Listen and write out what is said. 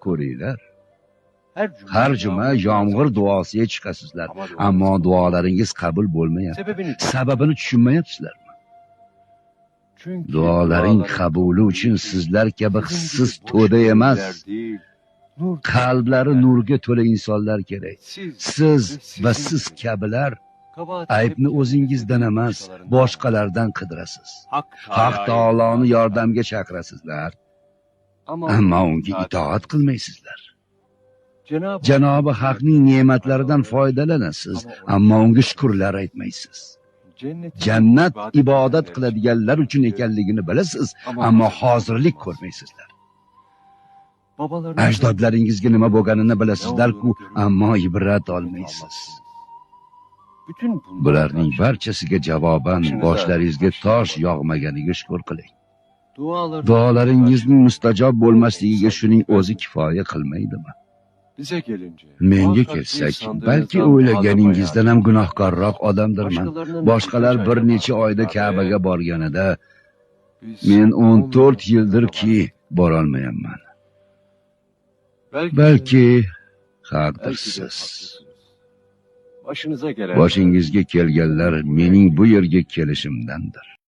ko'ringlar. Har juma yomg'ir duosiga chiqasizlar, ammo duolaringiz qabul bo'lmayapti. Sababini tushunmayapsizlarmi? Duolaring qabuli uchun sizlar kabi hissiz to'da emas, qalblari nurga to'la insonlar kerak. Siz va siz kabilar aybni o'zingizdan emas, boshqalardan qidirasiz. Haq taoloni yordamga chaqirasizlar, ammo unga itoat qilmaysizlar. Janobi Haqning ne'matlaridan foydalanasiz, ammo unga shukrlar aytmaysiz. Jannat ibodat qiladiganlar uchun ekanligini bilasiz, ammo hozirlik ko'rmaysizlar. Ajdodlaringizga nima bo'lganini bilasizlar-ku, ammo ibrat olmaysiz. Bularning barchasiga javoban boshlaringizga tosh yog'maganiga shukr qiling. Duolaringizning mustajob bo'lmasligiga shuning o'zi kifoya qilmaydimi? Menga kelsak, balki o'ylaganingizdan ham gunohkorroq odamdirman. Boshqalar bir necha oyda Ka'baga borganida, men 14 yildirki borolmayapman. Balki haqdirsiz. Boshingizga kelganlar mening bu yerga kelishimdandir.